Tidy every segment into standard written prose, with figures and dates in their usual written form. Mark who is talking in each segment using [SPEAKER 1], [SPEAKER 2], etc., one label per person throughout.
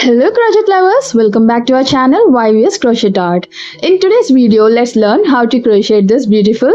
[SPEAKER 1] Hello crochet lovers, welcome back to our channel YVS Crochet Art. In today's video, let's learn how to crochet this beautiful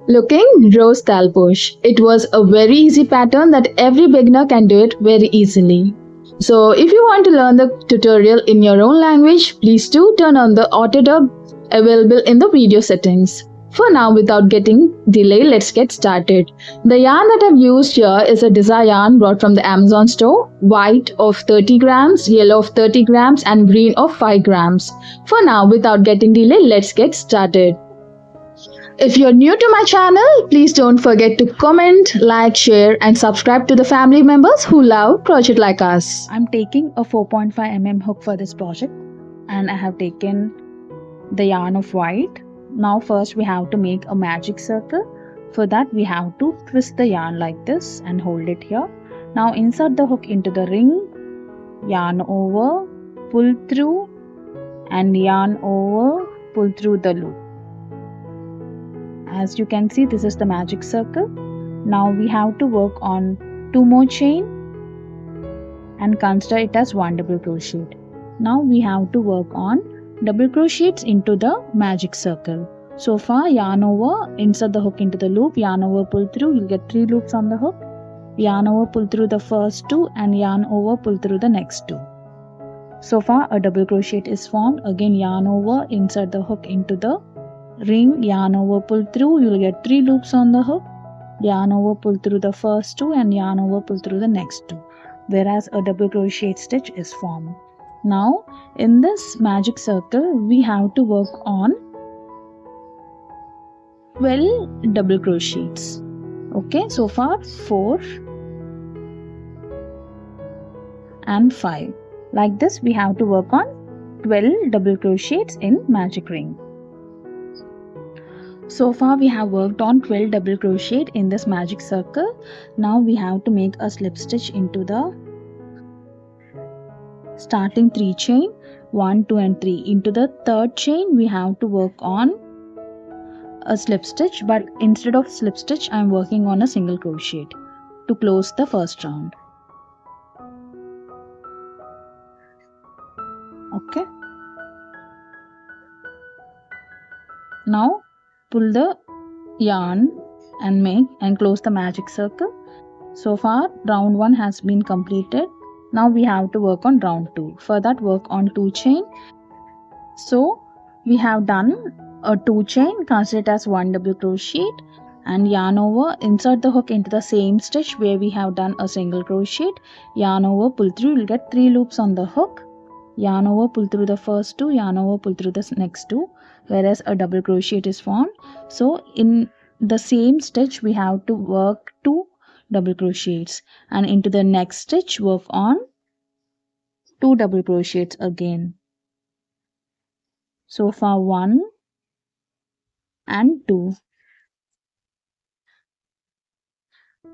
[SPEAKER 1] looking rose Thalposh. It was a very easy pattern that every beginner can do it very easily. So if you want to learn the tutorial in your own language, please do turn on the auto dub available in the video settings. For now, without getting delay, let's get started. The yarn that I've used here is a desire yarn brought from the Amazon store, white of 30 grams, yellow of 30 grams and green of 5 grams. For now, without getting delay, let's get started. If you're new to my channel, please don't forget to comment, like, share and subscribe to the family members who love crochet like us.
[SPEAKER 2] I'm taking a 4.5 mm hook for this project and I have taken the yarn of white. Now first we have to make a magic circle. For that we have to twist the yarn like this and hold it here. Now insert the hook into the ring, yarn over, pull through and yarn over, pull through the loop. As you can see, this is the magic circle. Now we have to work on 2 more chain and consider it as 1 double crochet. Now we have to work on double crochets into the magic circle. So far, yarn over, insert the hook into the loop, yarn over, pull through, you'll get 3 loops on the hook. Yarn over, pull through the first 2 and yarn over, pull through the next 2. So far a double crochet is formed. Again yarn over, insert the hook into the ring, yarn over, pull through, you'll get 3 loops on the hook. Yarn over, pull through the first 2 and yarn over, pull through the next 2. Whereas a double crochet stitch is formed. Now in this magic circle we have to work on 12 double crochets. Okay, so far 4 and 5. Like this we have to work on 12 double crochets in magic ring. So far we have worked on 12 double crochet in this magic circle. Now we have to make a slip stitch into the starting 3 chain, 1, 2 and 3. Into the 3rd chain we have to work on a slip stitch, but instead of slip stitch I am working on a single crochet to close the first round. Okay. Now pull the yarn and close the magic circle. So far round 1 has been completed. Now we have to work on round 2. For that work on 2 chain. So we have done a 2 chain, consider it as 1 double crochet and yarn over, insert the hook into the same stitch where we have done a single crochet, yarn over, pull through, you'll get 3 loops on the hook. Yarn over, pull through the first 2, yarn over, pull through the next 2, whereas a double crochet is formed. So in the same stitch we have to work 2 double crochets and into the next stitch work on 2 double crochets again. So far 1 and 2.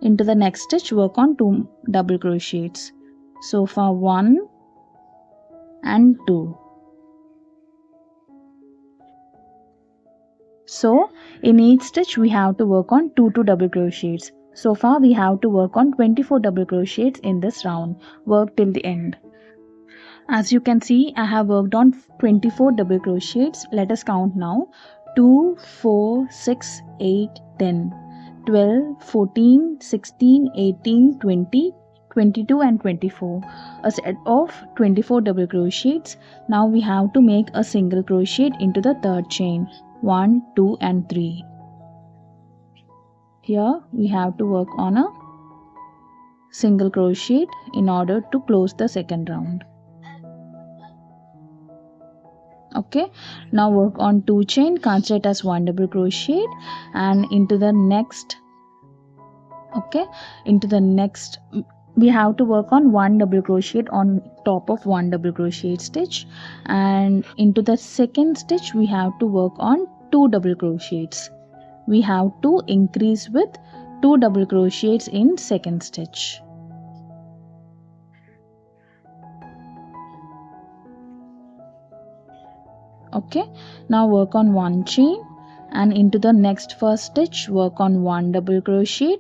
[SPEAKER 2] Into the next stitch work on 2 double crochets. So far 1 and 2. So in each stitch we have to work on 2 double crochets. So far we have to work on 24 double crochets in this round. Work till the end. As you can see, I have worked on 24 double crochets. Let us count now. 2, 4, 6, 8, 10, 12, 14, 16, 18, 20, 22 and 24. A set of 24 double crochets. Now we have to make a single crochet into the 3rd chain. 1, 2 and 3. Here we have to work on a single crochet in order to close the second round. Okay, now work on 2 chain, consider it as 1 double crochet and into the next, we have to work on 1 double crochet on top of 1 double crochet stitch, and into the second stitch we have to work on 2 double crochets. We have to increase with 2 double crochets in second stitch. Okay, now work on 1 chain and into the next first stitch work on 1 double crochet.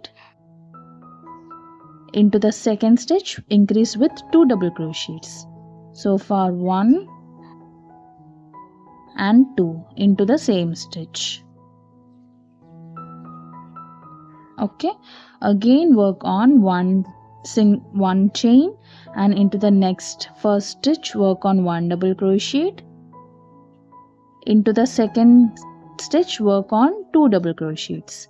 [SPEAKER 2] Into the second stitch increase with 2 double crochets. So far 1 and 2 into the same stitch. Okay, again work on one chain, and into the next first stitch work on 1 double crochet. Into the second stitch work on 2 double crochets.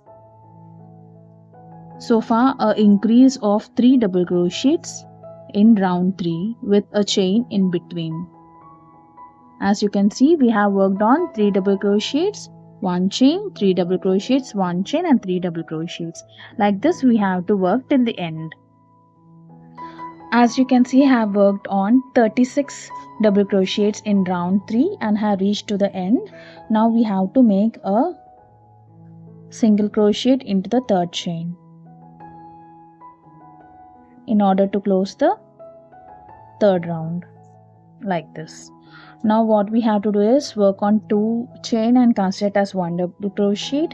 [SPEAKER 2] So far a increase of 3 double crochets in round 3 with a chain in between. As you can see, we have worked on 3 double crochets, 1 chain, 3 double crochets, 1 chain and 3 double crochets. Like this we have to work till the end. As you can see, I have worked on 36 double crochets in round 3 and have reached to the end. Now we have to make a single crochet into the third chain in order to close the third round, like this. Now what we have to do is work on 2 chain and consider it as 1 double crochet,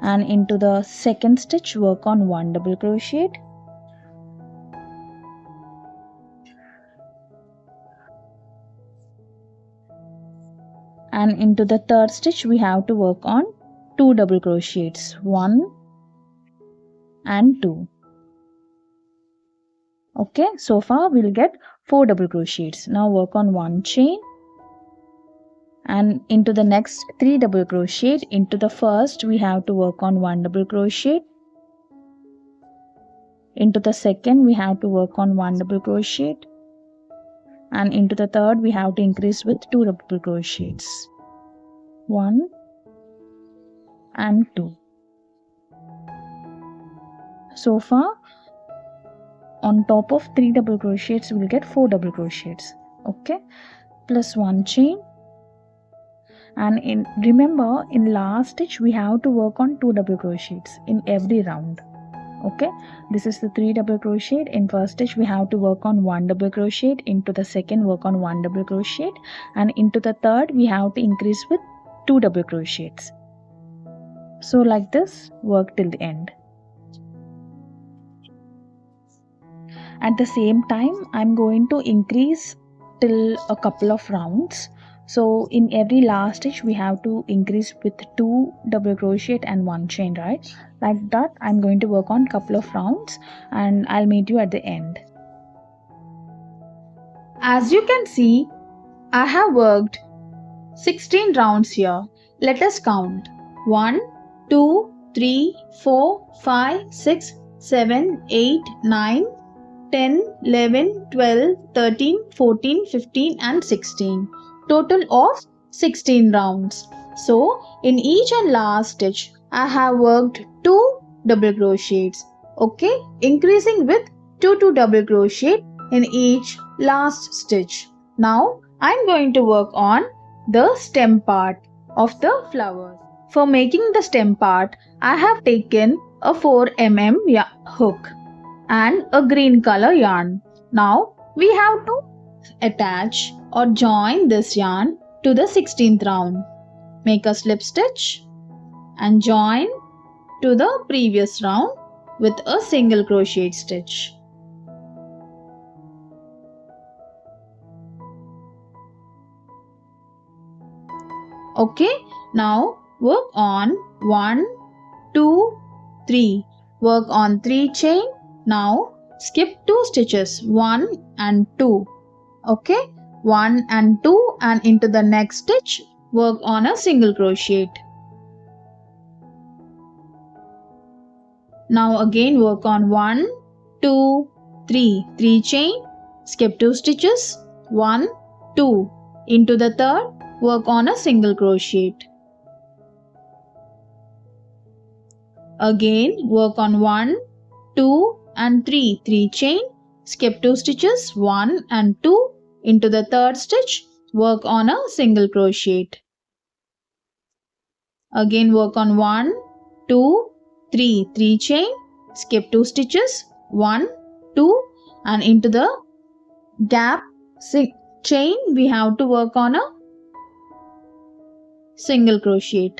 [SPEAKER 2] and into the second stitch work on 1 double crochet, and into the third stitch we have to work on 2 double crochets, 1 and 2. Okay, so far we'll get 4 double crochets. Now work on 1 chain, and into the next 3 double crochet. Into the first we have to work on 1 double crochet. Into the second we have to work on 1 double crochet, and into the third we have to increase with 2 double crochets, 1 and 2. So far on top of 3 double crochets we will get 4 double crochets. Okay, plus 1 chain, and remember in last stitch we have to work on 2 double crochets in every round. Okay, this is the 3 double crochet. In first stitch we have to work on 1 double crochet, into the second work on 1 double crochet, and into the third we have to increase with 2 double crochets. So like this work till the end. At the same time I'm going to increase till a couple of rounds. So in every last stitch we have to increase with 2 double crochet and 1 chain, right? Like that I'm going to work on couple of rounds, and I'll meet you at the end.
[SPEAKER 1] As you can see, I have worked 16 rounds here. Let us count. 1, 2, 3, 4, 5, 6, 7, 8, 9, 10, 11, 12, 13, 14, 15 and 16. Total of 16 rounds. So in each and last stitch I have worked 2 double crochets. Okay, increasing with 2 double crochet in each last stitch. Now I am going to work on the stem part of the flowers. For making the stem part, I have taken a 4 mm hook and a green color yarn. Now we have to attach or join this yarn to the 16th round. Make a slip stitch and join to the previous round with a single crochet stitch. Okay, now work on 1, 2, 3. Work on 3 chain. Now skip 2 stitches, 1 and 2. Okay, 1 and 2, and into the next stitch work on a single crochet. Now again work on 1, 2, 3 chain, skip 2 stitches, 1, 2. Into the third work on a single crochet. Again work on 1, 2 and 3 chain, skip 2 stitches, 1 and 2. Into the third stitch work on a single crochet. Again work on 1, 2, 3 chain, skip 2 stitches, 1, 2, and into the gap chain we have to work on a single crochet.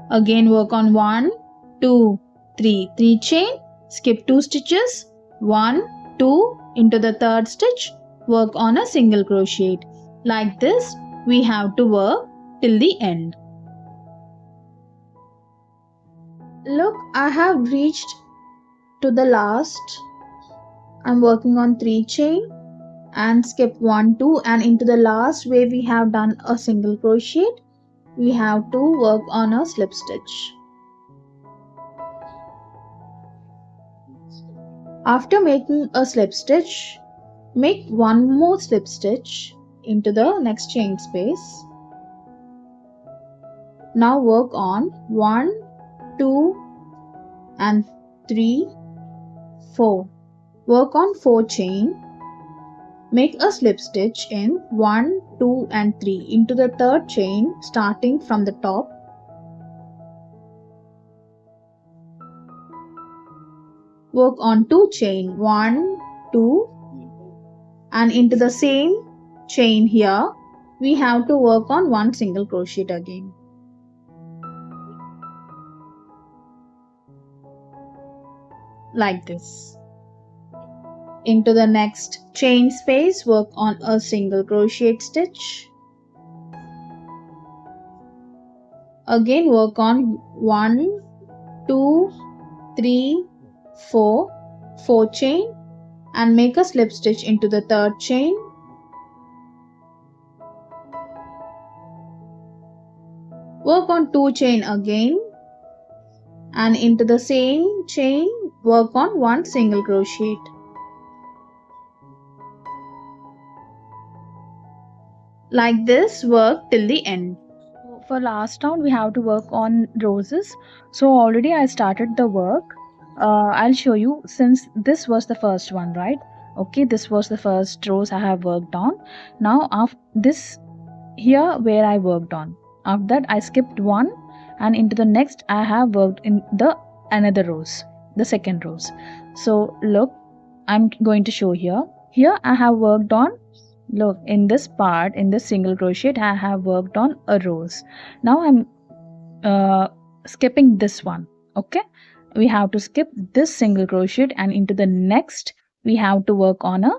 [SPEAKER 2] Again work on 1, 2, 3, 3 chain, skip 2 stitches, 1, 2 into the third stitch, work on a single crochet. Like this we have to work till the end. Look, I have reached to the last. I'm working on 3 chain and skip 1, 2 and into the last where we have done a single crochet, we have to work on a slip stitch. After making a slip stitch, make one more slip stitch into the next chain space. Now work on 1, 2 and 3, 4. Work on 4 chain. Make a slip stitch in 1, 2 and 3 into the third chain starting from the top. Work on 2 chain, 1, 2 and into the same chain here we have to work on 1 single crochet again. Like this. Into the next chain space, work on a single crochet stitch. Again work on 1, 2, 3, 4 chain and make a slip stitch into the third chain. Work on 2 chain again and into the same chain work on 1 single crochet. Like this work till the end. For last round we have to work on roses. So already I started the work. I'll show you, since this was the first one, right? Okay, this was the first rose I have worked on. Now after this here where I worked on, after that I skipped one and into the next I have worked in the another rose, the second rose. So look, I'm going to show here. Here I have worked on, look, in this part, in this single crochet I have worked on a rose. Now I'm skipping this one. Okay, we have to skip this single crochet and into the next we have to work on a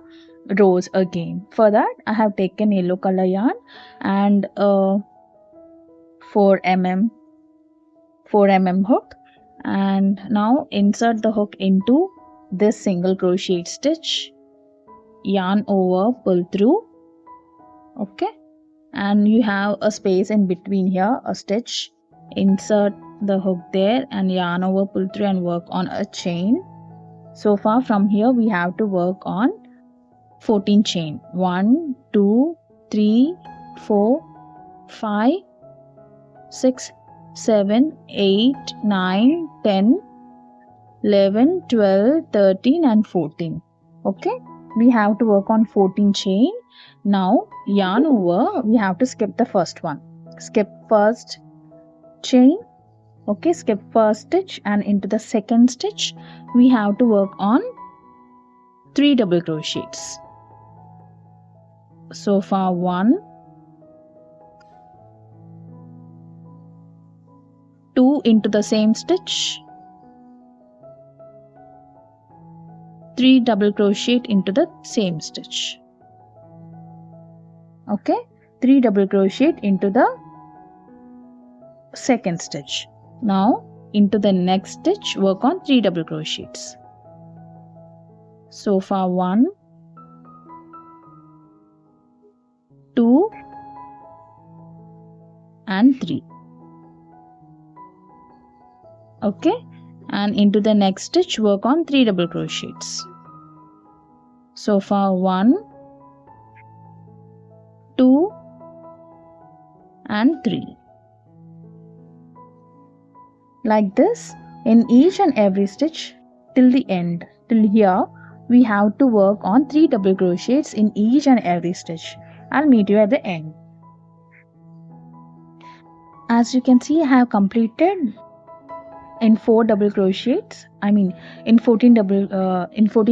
[SPEAKER 2] rose again. For that I have taken yellow color yarn and 4 mm hook, and now insert the hook into this single crochet stitch, yarn over, pull through. Okay, and you have a space in between here, a stitch, insert the hook there and yarn over, pull through and work on a chain. So far from here we have to work on 14 chain. 1, 2, 3, 4, 5, 6, 7, 8, 9, 10, 11, 12, 13 and 14. Okay, we have to work on 14 chain. Now yarn over, we have to skip the first one. Skip first chain. Okay, skip first stitch and into the second stitch we have to work on 3 double crochets. So far 1, 2 into the same stitch, 3 double crochet into the same stitch. Okay, 3 double crochet into the second stitch. Now into the next stitch work on 3 double crochets. So far 1, 2 and 3. Okay, and into the next stitch work on 3 double crochets. So far 1, 2 and 3. Like this in each and every stitch till the end. Till here we have to work on 3 double crochets in each and every stitch. I'll meet you at the end. As you can see, I have completed in 4 double crochets. I mean in 14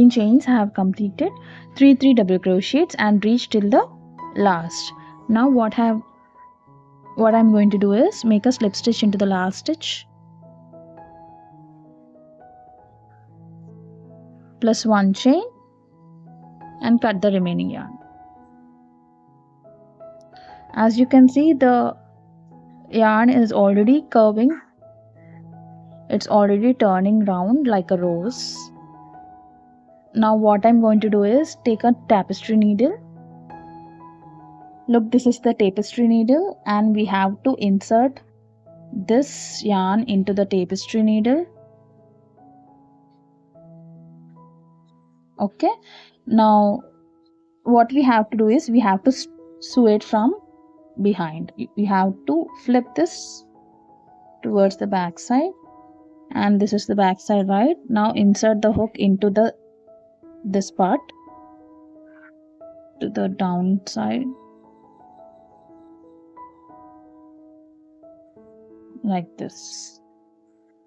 [SPEAKER 2] chains I have completed 3 double crochets and reached till the last. Now what I have what I'm going to do is make a slip stitch into the last stitch plus 1 chain and cut the remaining yarn. As you can see, the yarn is already curving. It's already turning round like a rose. Now what I'm going to do is take a tapestry needle. Look, this is the tapestry needle and we have to insert this yarn into the tapestry needle. Okay, now what we have to do is we have to sew it from behind. You have to flip this towards the back side, and this is the back side, right? Now insert the hook into this part to the down side like this.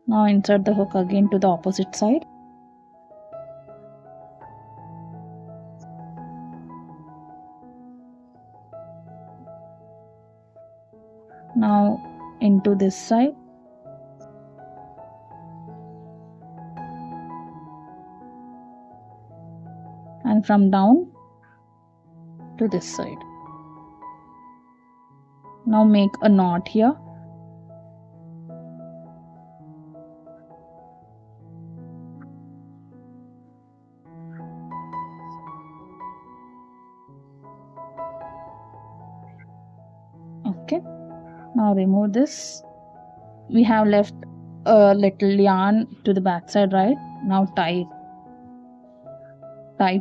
[SPEAKER 2] Now insert the hook again to the opposite side. Now into this side. And from down to this side. Now make a knot here. Okay, now remove this. We have left a little yarn to the back side, right? Now tie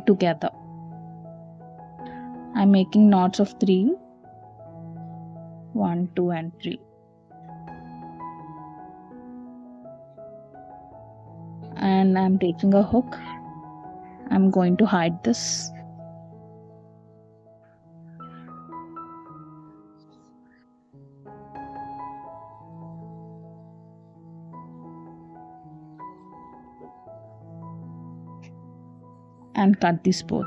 [SPEAKER 2] together. I'm making knots of 3. 1, 2 and 3. And I'm taking a hook. I'm going to hide this. And cut this both.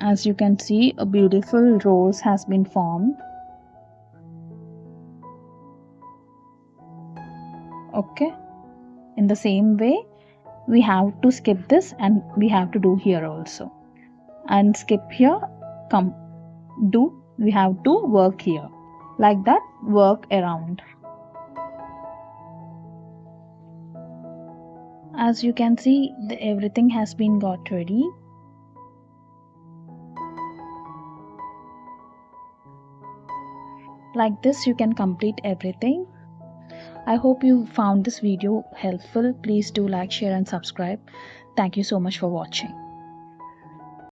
[SPEAKER 2] As you can see, a beautiful rose has been formed. Okay, in the same way we have to skip this and we have to do here also, and skip here, we have to work here like that, work around. As you can see, everything has been got ready. Like this you can complete everything. I hope you found this video helpful. Please do like, share and subscribe. Thank you so much for watching.